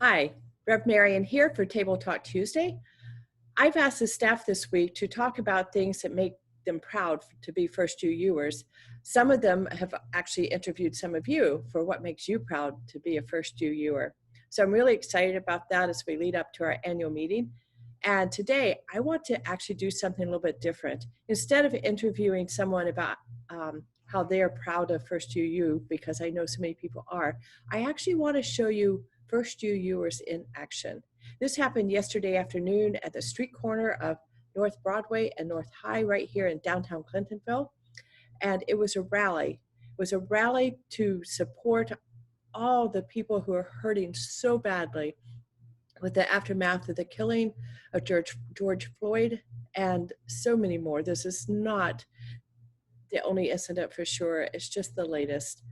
Hi, Rev Marion here for Table Talk Tuesday. I've asked the staff this week to talk about things that make them proud to be first UUers. Some of them have actually interviewed some of you for what makes you proud to be a first UUer. So I'm really excited about that as we lead up to our annual meeting. And today I want to actually do something a little bit different. Instead of interviewing someone about how they're proud of first UU, because I know so many people are, I actually want to show you first UUers in action. This happened yesterday afternoon at the street corner of North Broadway and North High right here in downtown Clintonville. And it was a rally. It was a rally to support all the people who are hurting so badly with the aftermath of the killing of George Floyd and so many more. This is not the only incident for sure. It's just the latest.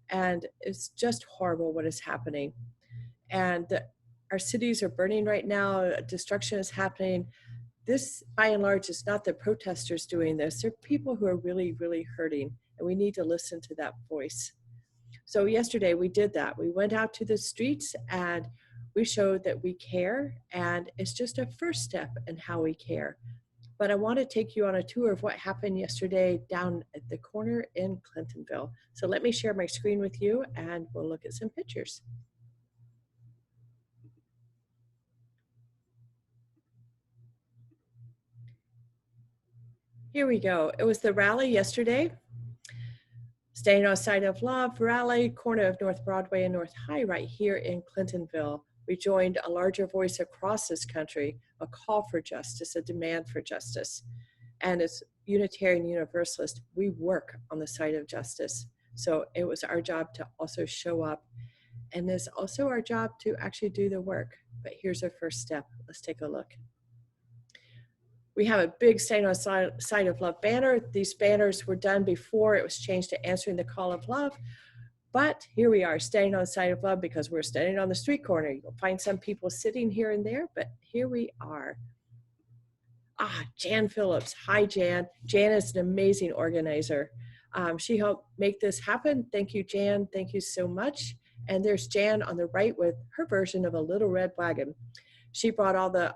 And it's just horrible what is happening. And our cities are burning right now. Destruction is happening. This, by and large, is not the protesters doing this. They're people who are really, really hurting, and we need to listen to that voice. So yesterday we did that. We went out to the streets and we showed that we care, and it's just a first step in how we care. But I want to take you on a tour of what happened yesterday down at the corner in Clintonville. So let me share my screen with you and we'll look at some pictures. Here we go. It was the rally yesterday. Staying on Side of Love rally, corner of North Broadway and North High right here in Clintonville. We joined a larger voice across this country, a call for justice, a demand for justice. And as Unitarian Universalists, we work on the side of justice. So it was our job to also show up. And it's also our job to actually do the work. But here's our first step. Let's take a look. We have a big Staying on Side of Love banner. These banners were done before it was changed to Answering the Call of Love. But here we are, staying on Side of Love because we're standing on the street corner. You'll find some people sitting here and there, but here we are. Jan Phillips. Hi, Jan. Jan is an amazing organizer. She helped make this happen. Thank you, Jan. Thank you so much. And there's Jan on the right with her version of a little red wagon. She brought all the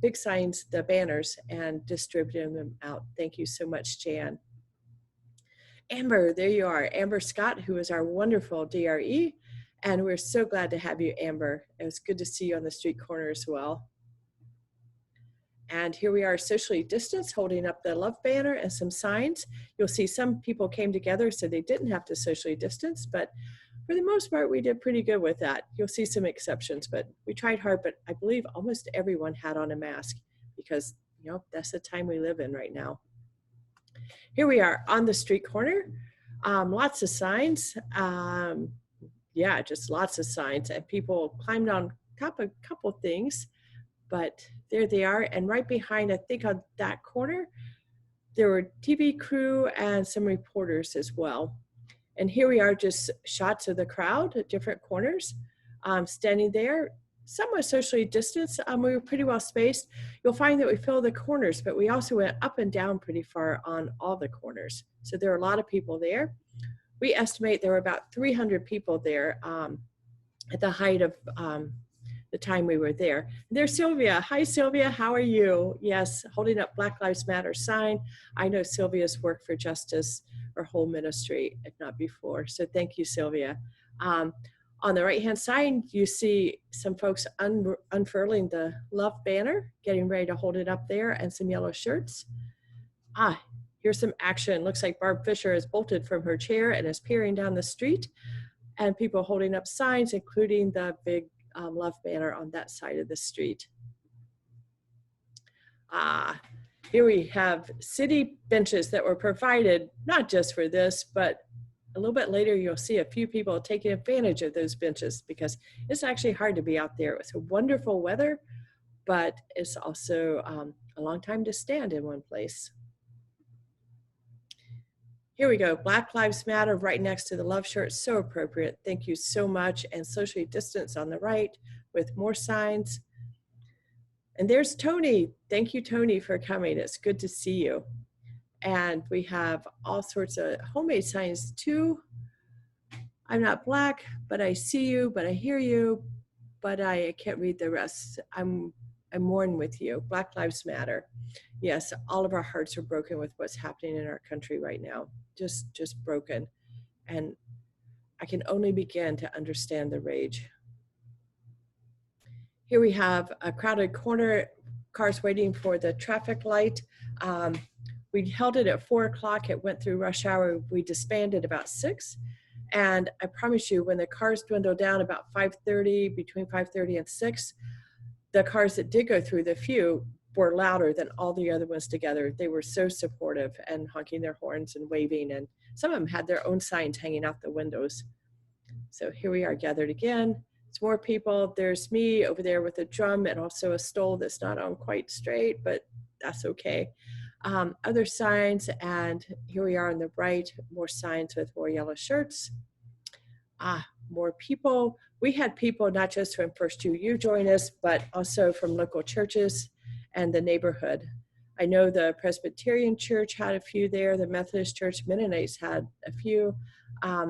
big signs, the banners, and distributed them out. Thank you so much, Jan. Amber, there you are. Amber Scott, who is our wonderful DRE. And we're so glad to have you, Amber. It was good to see you on the street corner as well. And here we are socially distanced, holding up the love banner and some signs. You'll see some people came together so they didn't have to socially distance, but for the most part, we did pretty good with that. You'll see some exceptions, but we tried hard, but I believe almost everyone had on a mask because, you know, that's the time we live in right now. Here we are on the street corner. Lots of signs. Yeah, just lots of signs, and people climbed on top of a couple things, but there they are. And right behind, I think on that corner, there were TV crew and some reporters as well. And here we are, just shots of the crowd at different corners, standing there, somewhat socially distanced. We were pretty well spaced. You'll find that we filled the corners, but we also went up and down pretty far on all the corners. So there are a lot of people there. We estimate there were about 300 people there at the height of the time we were there. There's Sylvia. Hi, Sylvia. How are you? Yes, holding up Black Lives Matter sign. I know Sylvia's worked for justice her whole ministry, if not before. So thank you, Sylvia. On the right-hand side, you see some folks unfurling the love banner, getting ready to hold it up there, and some yellow shirts. Here's some action. Looks like Barb Fisher has bolted from her chair and is peering down the street, and people holding up signs, including the big love banner on that side of the street. Here we have city benches that were provided, not just for this, but a little bit later, you'll see a few people taking advantage of those benches because it's actually hard to be out there. It's a wonderful weather, but it's also a long time to stand in one place. Here we go, Black Lives Matter right next to the love shirt, so appropriate. Thank you so much. And socially distance on the right with more signs. And there's Tony. Thank you, Tony, for coming. It's good to see you. And we have all sorts of homemade signs too. I'm not Black, but I see you, but I hear you. but I can't read the rest. I mourn with you. Black Lives Matter. Yes, all of our hearts are broken with what's happening in our country right now. Just broken. And I can only begin to understand the rage. Here we have a crowded corner, cars waiting for the traffic light. We held it at 4 o'clock. It went through rush hour. We disbanded about 6. And I promise you, when the cars dwindled down about 5:30, between 5:30 and 6, the cars that did go through, the few, were louder than all the other ones together. They were so supportive and honking their horns and waving. And some of them had their own signs hanging out the windows. So here we are gathered again. It's more people. There's me over there with a drum and also a stole that's not on quite straight, but that's okay. Other signs, and here we are on the right, more signs with more yellow shirts. More people. We had people not just from First UU join us, but also from local churches and the neighborhood. I know the Presbyterian Church had a few there, the Methodist Church, Mennonites had a few. I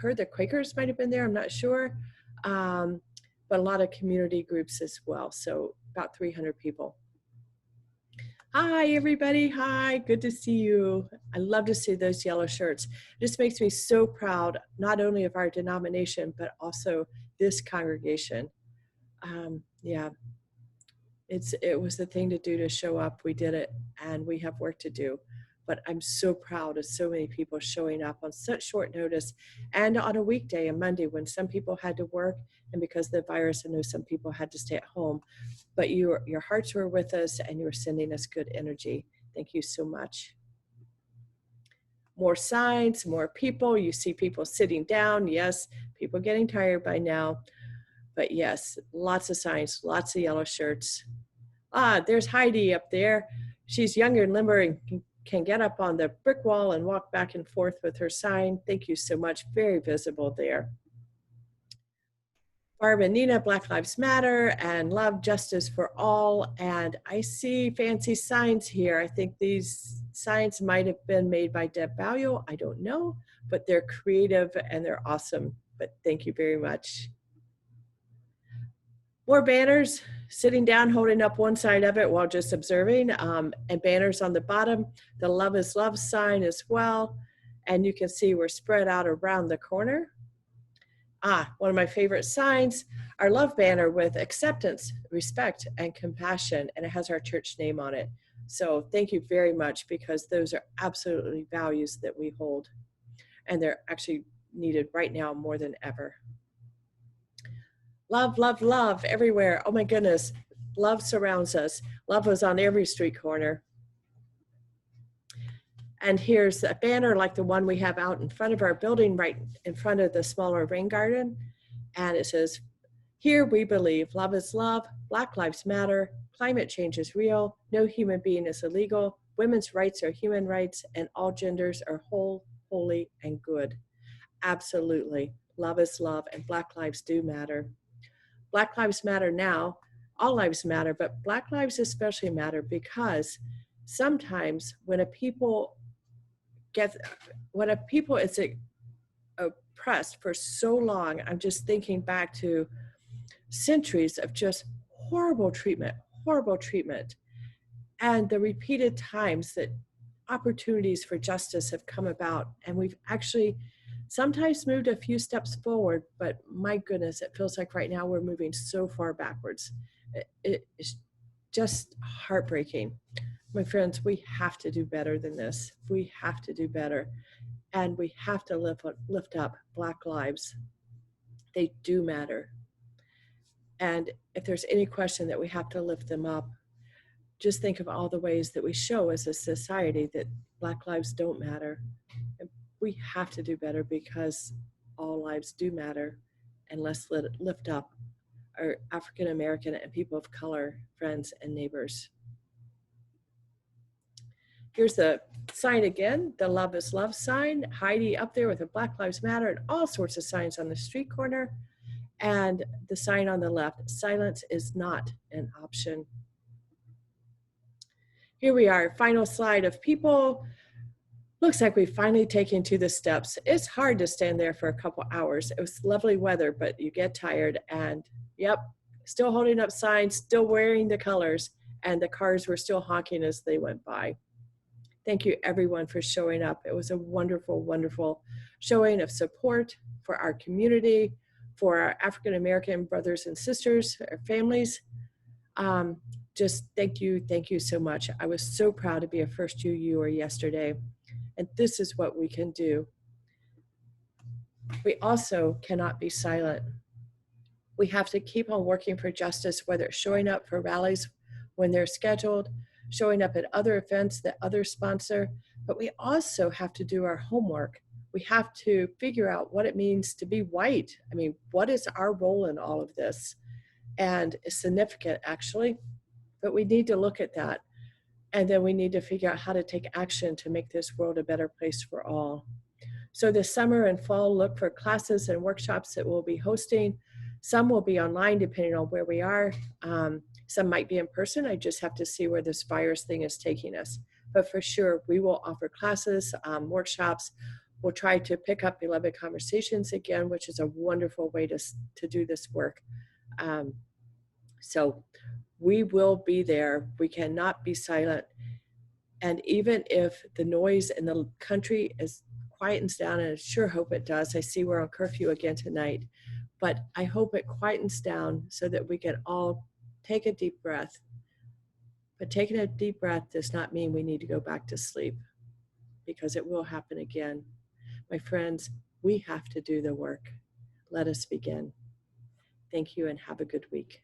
heard the Quakers might have been there, I'm not sure, but a lot of community groups as well, so about 300 people. Hi, everybody. Hi, good to see you. I love to see those yellow shirts. It just makes me so proud, not only of our denomination, but also this congregation. Yeah, it was the thing to do, to show up. We did it, and we have work to do. But I'm so proud of so many people showing up on such short notice, and on a weekday, a Monday, when some people had to work, and because of the virus, I know some people had to stay at home. But your hearts were with us, and you were sending us good energy. Thank you so much. More signs, more people. You see people sitting down. Yes, people getting tired by now. But yes, lots of signs, lots of yellow shirts. There's Heidi up there. She's younger and limber and can get up on the brick wall and walk back and forth with her sign. Thank you so much. Very visible there. Barb and Nina, Black Lives Matter and love, justice for all. And I see fancy signs here. I think these signs might have been made by Deb Ballio. I don't know, but they're creative and they're awesome. But thank you very much. More banners, sitting down, holding up one side of it while just observing, and banners on the bottom. The Love is Love sign as well. And you can see we're spread out around the corner. One of my favorite signs, our love banner with acceptance, respect, and compassion, and it has our church name on it. So thank you very much, because those are absolutely values that we hold, and they're actually needed right now more than ever. Love, love, love everywhere. Oh my goodness, love surrounds us. Love was on every street corner. And here's a banner like the one we have out in front of our building, right in front of the smaller rain garden. And it says, here we believe love is love, Black Lives Matter, climate change is real, no human being is illegal, women's rights are human rights, and all genders are whole, holy, and good. Absolutely. Love is love, and Black lives do matter. Black lives matter now. All lives matter, but Black lives especially matter, because sometimes when a people is oppressed for so long, I'm just thinking back to centuries of just horrible treatment, and the repeated times that opportunities for justice have come about, and we've actually sometimes moved a few steps forward, but my goodness, it feels like right now we're moving so far backwards. It's just heartbreaking. My friends, we have to do better than this. We have to do better, and we have to lift up Black lives. They do matter. And if there's any question that we have to lift them up, just think of all the ways that we show as a society that Black lives don't matter. And we have to do better, because all lives do matter. And let's lift up our African American and people of color friends and neighbors. Here's the sign again, the Love is Love sign. Heidi up there with a Black Lives Matter and all sorts of signs on the street corner. And the sign on the left, silence is not an option. Here we are, final slide of people. Looks like we've finally taken to the steps. It's hard to stand there for a couple hours. It was lovely weather, but you get tired and yep, still holding up signs, still wearing the colors, and the cars were still honking as they went by. Thank you everyone for showing up. It was a wonderful, wonderful showing of support for our community, for our African American brothers and sisters, our families. Um, just thank you so much. I was so proud to be a first UUer yesterday. And this is what we can do. We also cannot be silent. We have to keep on working for justice, whether it's showing up for rallies when they're scheduled, showing up at other events that others sponsor, but we also have to do our homework. We have to figure out what it means to be white. I mean, what is our role in all of this? And it's significant, actually, but we need to look at that. And then we need to figure out how to take action to make this world a better place for all. So this summer and fall, look for classes and workshops that we'll be hosting. Some will be online depending on where we are. Some might be in person. I just have to see where this virus thing is taking us. But for sure, we will offer classes, workshops. We'll try to pick up Beloved Conversations again, which is a wonderful way to do this work. So we will be there. We cannot be silent. And even if the noise in the country quietens down, and I sure hope it does. I see we're on curfew again tonight, but I hope it quietens down so that we can all take a deep breath. But taking a deep breath does not mean we need to go back to sleep, because it will happen again. My friends, we have to do the work. Let us begin. Thank you and have a good week.